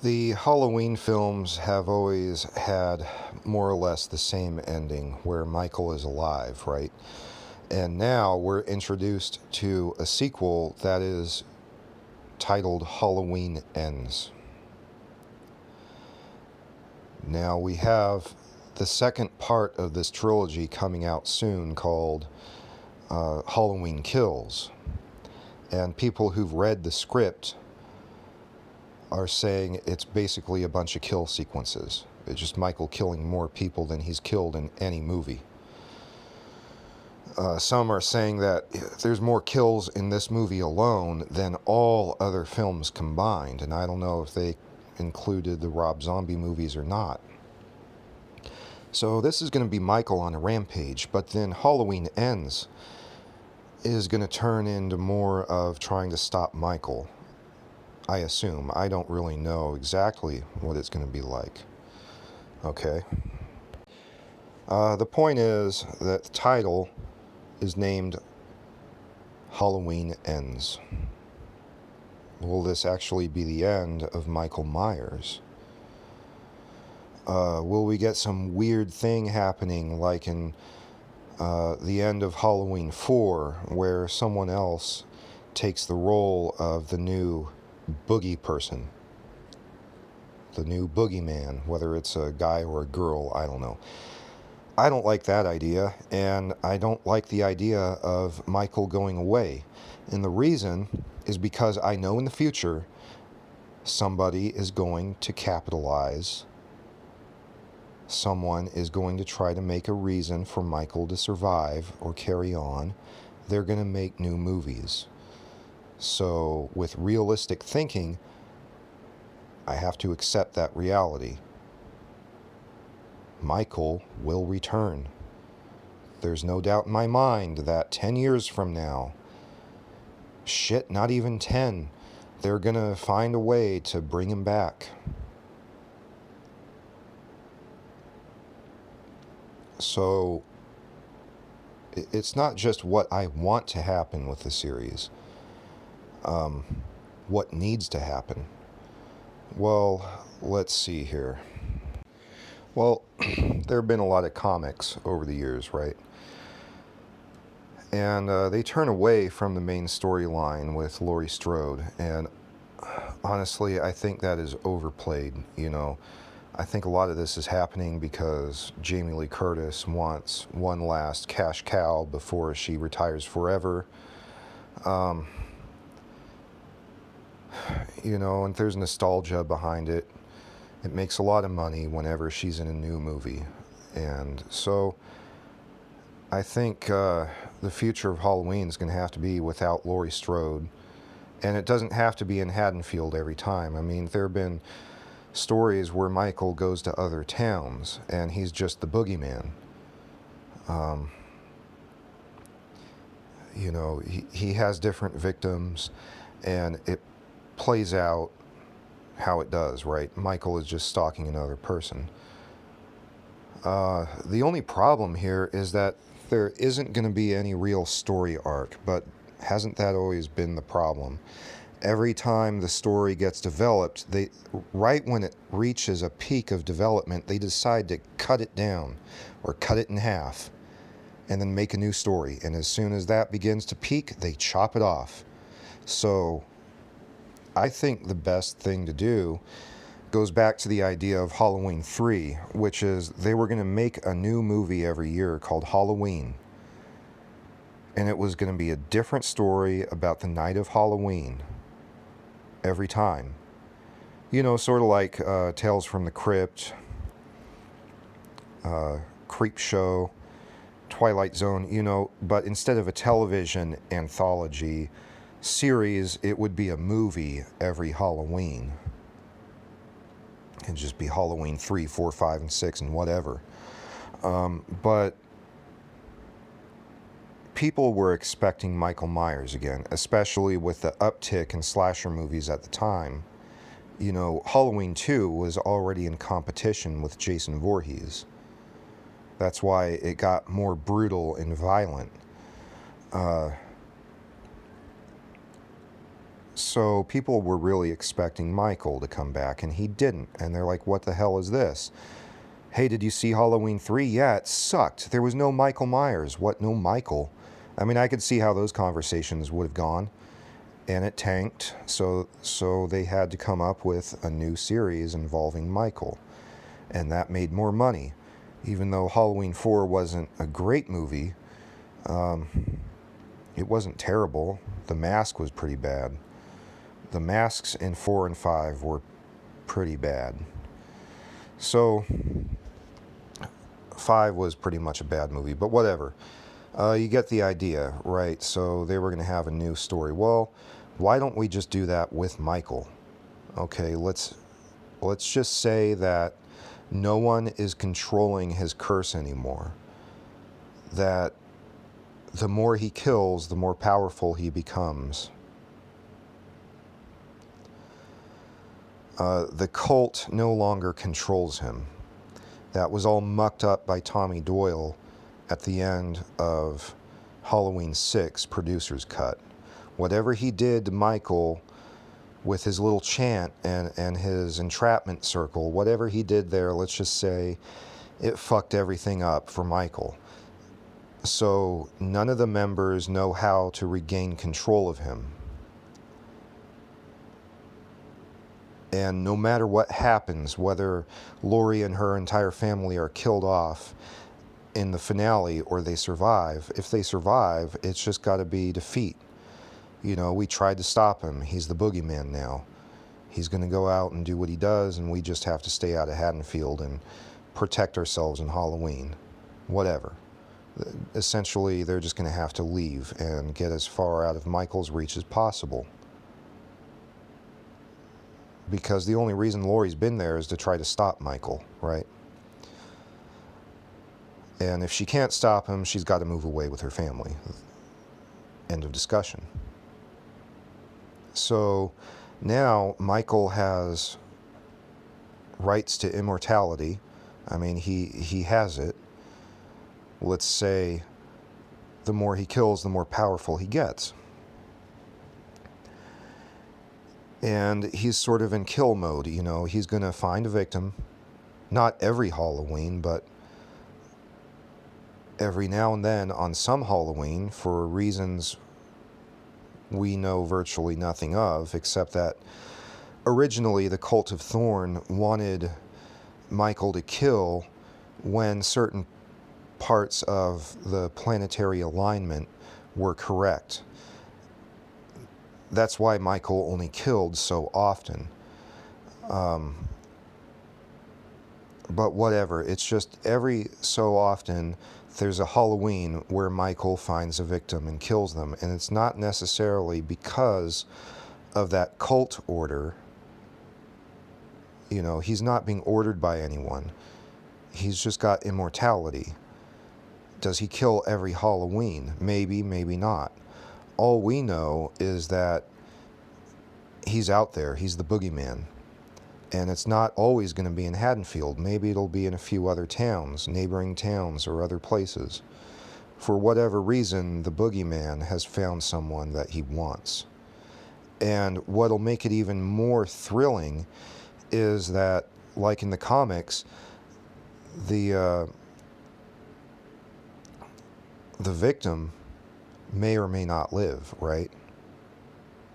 The Halloween films have always had more or less the same ending where Michael is alive, right? And now we're introduced to a sequel that is titled Halloween Ends. Now we have the second part of this trilogy coming out soon called Halloween Kills. And people who've read the script are saying it's basically a bunch of kill sequences. It's just Michael killing more people than he's killed in any movie. Some are saying that there's more kills in this movie alone than all other films combined, and I don't know if they included the Rob Zombie movies or not. So this is going to be Michael on a rampage, but then Halloween Ends is going to turn into more of trying to stop Michael. I assume. I don't really know exactly what it's going to be like. Okay. The point is that the title is named Halloween Ends. Will this actually be the end of Michael Myers? Will we get some weird thing happening like in the end of Halloween 4 where someone else takes the role of the new boogie person, the new boogeyman, whether it's a guy or a girl, I don't know. I don't like that idea, and I don't like the idea of Michael going away. And the reason is because I know in the future somebody is going to capitalize. Someone is going to try to make a reason for Michael to survive or carry on. They're going to make new movies. So, with realistic thinking, I have to accept that reality. Michael will return. There's no doubt in my mind that 10 years from now, shit, not even 10, they're gonna find a way to bring him back. So, it's not just what I want to happen with the series. What needs to happen? Well, let's see here. Well, there have been a lot of comics over the years, right? And they turn away from the main storyline with Laurie Strode. And honestly, I think that is overplayed, you know. I think a lot of this is happening because Jamie Lee Curtis wants one last cash cow before she retires forever. You know, and there's nostalgia behind it. It makes a lot of money whenever she's in a new movie. And so I think the future of Halloween is going to have to be without Laurie Strode. And it doesn't have to be in Haddonfield every time. I mean, there have been stories where Michael goes to other towns and he's just the boogeyman. You know, he has different victims and it plays out how it does, right? Michael is just stalking another person. The only problem here is that there isn't going to be any real story arc, but hasn't that always been the problem? Every time the story gets developed, right when it reaches a peak of development, they decide to cut it down or cut it in half and then make a new story. And as soon as that begins to peak, they chop it off. So I think the best thing to do goes back to the idea of Halloween 3, which is they were going to make a new movie every year called Halloween. And it was going to be a different story about the night of Halloween every time. You know, sort of like Tales from the Crypt, Creep Show, Twilight Zone, you know, but instead of a television anthology series, it would be a movie every Halloween. It'd just be Halloween 3, 4, 5, and 6, and whatever. But people were expecting Michael Myers again, especially with the uptick in slasher movies at the time. You know, Halloween 2 was already in competition with Jason Voorhees. That's why it got more brutal and violent. So people were really expecting Michael to come back, and he didn't. And they're like, what the hell is this? Hey, did you see Halloween 3? Yeah, it sucked. There was no Michael Myers. What, no Michael? I mean, I could see how those conversations would have gone. And it tanked, so they had to come up with a new series involving Michael. And that made more money. Even though Halloween 4 wasn't a great movie, it wasn't terrible. The Mask was pretty bad. The masks in 4 and 5 were pretty bad. So 5 was pretty much a bad movie, but whatever. You get the idea, right? So they were going to have a new story. Well, why don't we just do that with Michael? Okay, let's just say that no one is controlling his curse anymore. That the more he kills, the more powerful he becomes. The cult no longer controls him. That was all mucked up by Tommy Doyle at the end of Halloween 6 producer's cut. Whatever he did to Michael with his little chant and his entrapment circle, whatever he did there, let's just say it fucked everything up for Michael. So none of the members know how to regain control of him. And no matter what happens, whether Laurie and her entire family are killed off in the finale or they survive, if they survive, it's just got to be defeat. You know, we tried to stop him. He's the boogeyman now. He's going to go out and do what he does, and we just have to stay out of Haddonfield and protect ourselves in Halloween. Whatever. Essentially, they're just going to have to leave and get as far out of Michael's reach as possible. Because the only reason Laurie's been there is to try to stop Michael, right? And if she can't stop him, she's got to move away with her family. End of discussion. So now Michael has rights to immortality. I mean, he has it. Let's say the more he kills, the more powerful he gets. And he's sort of in kill mode, you know. He's going to find a victim. Not every Halloween, but every now and then on some Halloween for reasons we know virtually nothing of, except that originally the Cult of Thorn wanted Michael to kill when certain parts of the planetary alignment were correct. That's why Michael only killed so often. But whatever, it's just every so often there's a Halloween where Michael finds a victim and kills them, and it's not necessarily because of that cult order. You know, he's not being ordered by anyone. He's just got immortality. Does he kill every Halloween? Maybe, maybe not. All we know is that he's out there. He's the boogeyman. And it's not always going to be in Haddonfield. Maybe it'll be in a few other towns, neighboring towns or other places. For whatever reason, the boogeyman has found someone that he wants. And what'll make it even more thrilling is that, like in the comics, the victim may or may not live, right?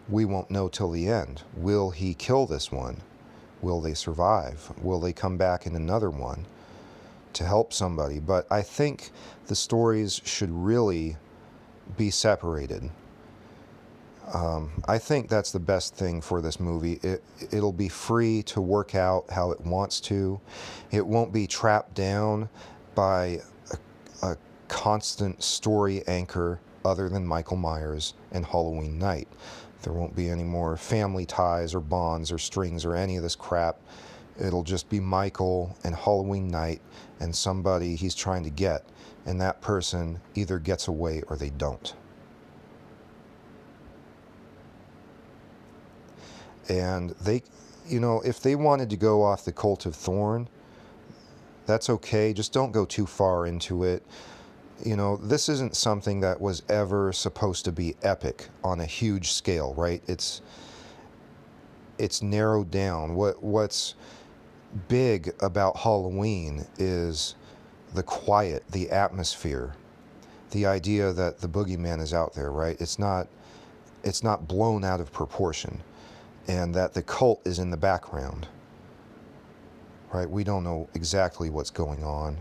We won't know till the end. Will he kill this one? Will they survive? Will they come back in another one to help somebody? But I think the stories should really be separated. I think that's the best thing for this movie. It'll be free to work out how it wants to. It won't be trapped down by a constant story anchor other than Michael Myers and Halloween Night. There won't be any more family ties or bonds or strings or any of this crap. It'll just be Michael and Halloween Night and somebody he's trying to get, and that person either gets away or they don't. And they, you know, if they wanted to go off the Cult of Thorn, that's okay. Just don't go too far into it. You know, this isn't something that was ever supposed to be epic on a huge scale, right? it's narrowed down. What's big about Halloween is the quiet, the atmosphere, the idea that the boogeyman is out there, right? It's not blown out of proportion, and that the cult is in the background, right? We don't know exactly what's going on,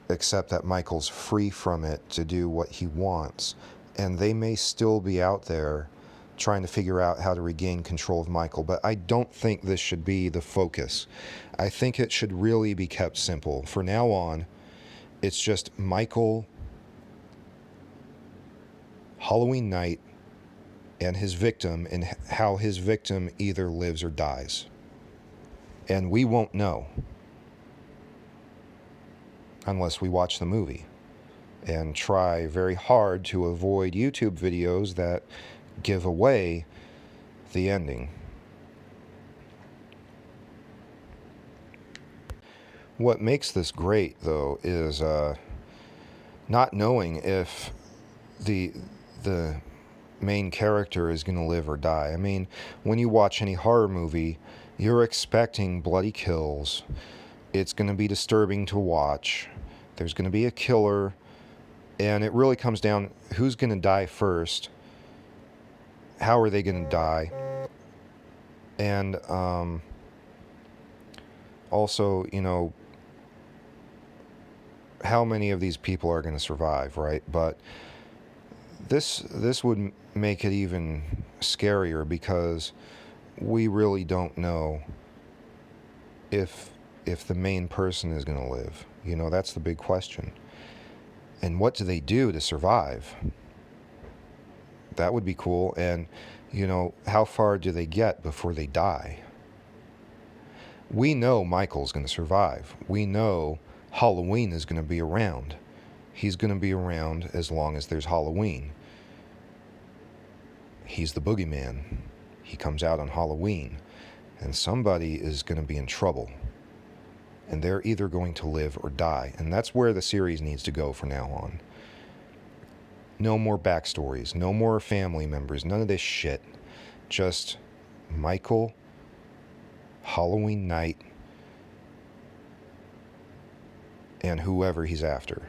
except that Michael's free from it to do what he wants, and they may still be out there trying to figure out how to regain control of Michael, but I don't think this should be the focus. I think it should really be kept simple. For now on, it's just Michael, Halloween night, and his victim, and how his victim either lives or dies. And we won't know unless we watch the movie and try very hard to avoid YouTube videos that give away the ending. What makes this great, though, is not knowing if the main character is going to live or die. I mean, when you watch any horror movie, you're expecting bloody kills. It's going to be disturbing to watch. There's going to be a killer, and it really comes down who's going to die first, how are they going to die, and also, how many of these people are going to survive, right? But this would make it even scarier, because we really don't know if the main person is going to live. That's the big question. And what do they do to survive? That would be cool. And how far do they get before they die? We know Michael's going to survive. We know Halloween is going to be around. He's going to be around as long as there's Halloween. He's the boogeyman. He comes out on Halloween, and somebody is going to be in trouble. And they're either going to live or die. And that's where the series needs to go from now on. No more backstories. No more family members. None of this shit. Just Michael, Halloween night, and whoever he's after.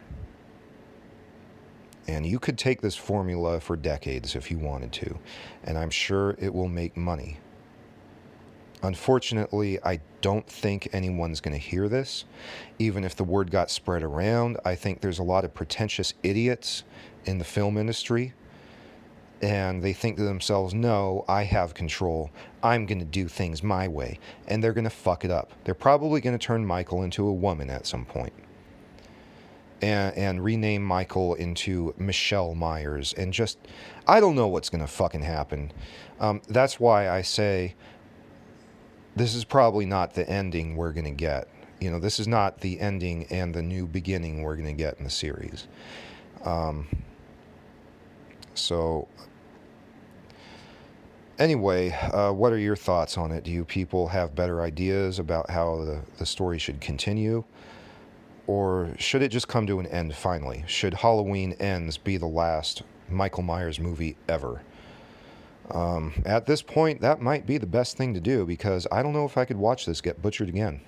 And you could take this formula for decades if you wanted to, and I'm sure it will make money. Unfortunately, I don't think anyone's going to hear this. Even if the word got spread around, I think there's a lot of pretentious idiots in the film industry, and they think to themselves, no, I have control. I'm going to do things my way, and they're going to fuck it up. They're probably going to turn Michael into a woman at some point. And rename Michael into Michelle Myers, and just, I don't know what's going to fucking happen. That's why I say this is probably not the ending we're going to get. This is not the ending and the new beginning we're going to get in the series. So, anyway, what are your thoughts on it? Do you people have better ideas about how the story should continue? Or should it just come to an end finally? Should Halloween Ends be the last Michael Myers movie ever? At this point, that might be the best thing to do, because I don't know if I could watch this get butchered again.